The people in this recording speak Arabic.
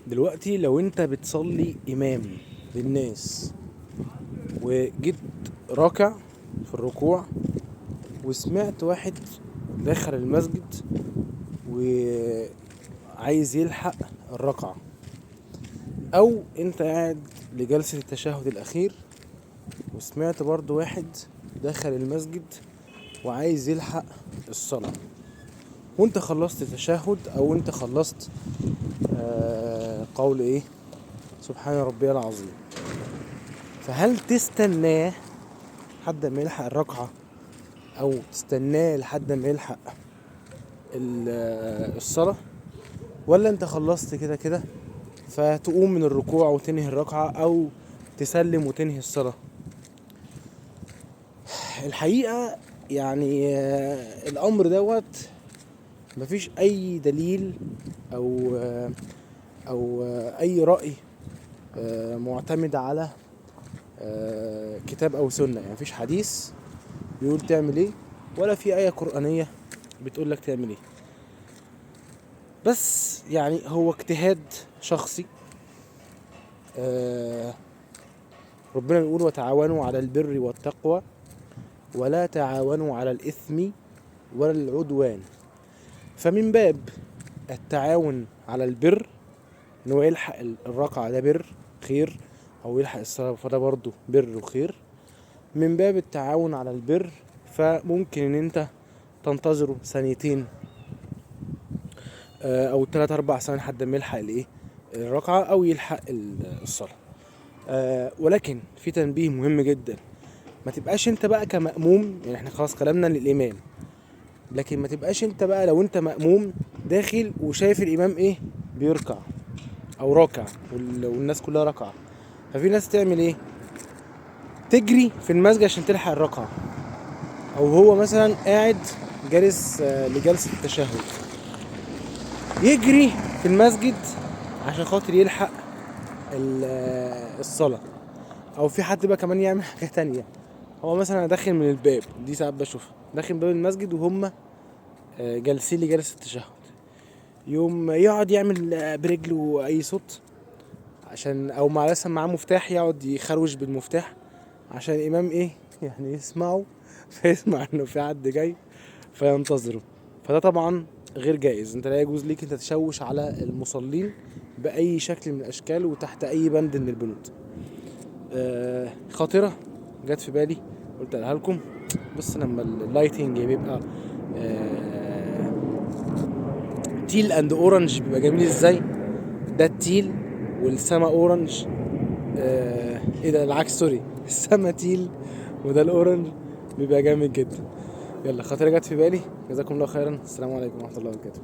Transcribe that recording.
دلوقتي لو انت بتصلي امام للناس وجيت راكع في الركوع وسمعت واحد داخل المسجد وعايز يلحق الركعة، او انت قاعد لجلسة التشهد الاخير وسمعت برضو واحد داخل المسجد وعايز يلحق الصلاة، وانت خلصت تشهد او انت خلصت قول ايه سبحان ربي العظيم، فهل تستناه لحد ما يلحق الركعة او تستناه لحد ما يلحق الصلاة، ولا انت خلصت كده كده فتقوم من الركوع وتنهي الركعة او تسلم وتنهي الصلاة؟ الحقيقة يعني الامر دوت مفيش اي دليل او اي رأي معتمد على كتاب او سنة. يعني مفيش حديث بيقول تعمل ايه، ولا في آية قرآنية بتقول لك تعمل ايه، بس يعني هو اجتهاد شخصي. ربنا بيقول وتعاونوا على البر والتقوى ولا تعاونوا على الإثم والعدوان، فمن باب التعاون على البر ان هو يلحق الركعة، ده بر خير، او يلحق الصلاة فده برضو بر وخير. من باب التعاون على البر فممكن ان انت تنتظره ثانيتين او 3-4 ثواني لحد ما يلحق الايه الركعة او يلحق الصلاة. ولكن في تنبيه مهم جدا، ما تبقاش انت بقى كمأموم، يعني احنا خلاص كلامنا للإمام، لكن ما تبقاش انت بقى لو انت مأموم داخل وشايف الإمام ايه بيركع او راكع والناس كلها راكعة، ففي ناس تعمل ايه، تجري في المسجد عشان تلحق الركعة، او هو مثلا قاعد جالس لجلسة التشهد يجري في المسجد عشان خاطر يلحق الصلاة. او في حد بقى كمان يعمل حاجة تانية، هو مثلا داخل من الباب، دي ساعات بشوفها، داخل من باب المسجد وهم جالسين لجلسة التشهد، يوم يقعد يعمل برجله اي صوت عشان، او مع مثلا معاه مفتاح يقعد يخروش بالمفتاح عشان الامام ايه يعني يسمعه فيسمع انه في حد جاي فينتظره. فده طبعا غير جائز، انت لا يجوز ليك انت تشوش على المصلين باي شكل من الاشكال وتحت اي بند من البنود. خاطرة جت في بالي قلت اقولها لكم، بس لما اللايتنج بيبقى تيل اند اورنج بيبقى جميل ازاي، ده التيل والسما اورنج، ايه ده العكس سوري السما تيل وده الاورنج، بيبقى جامد جدا. يلا خاطرة جت في بالي، جزاكم الله خيرا، السلام عليكم ورحمة الله وبركاته.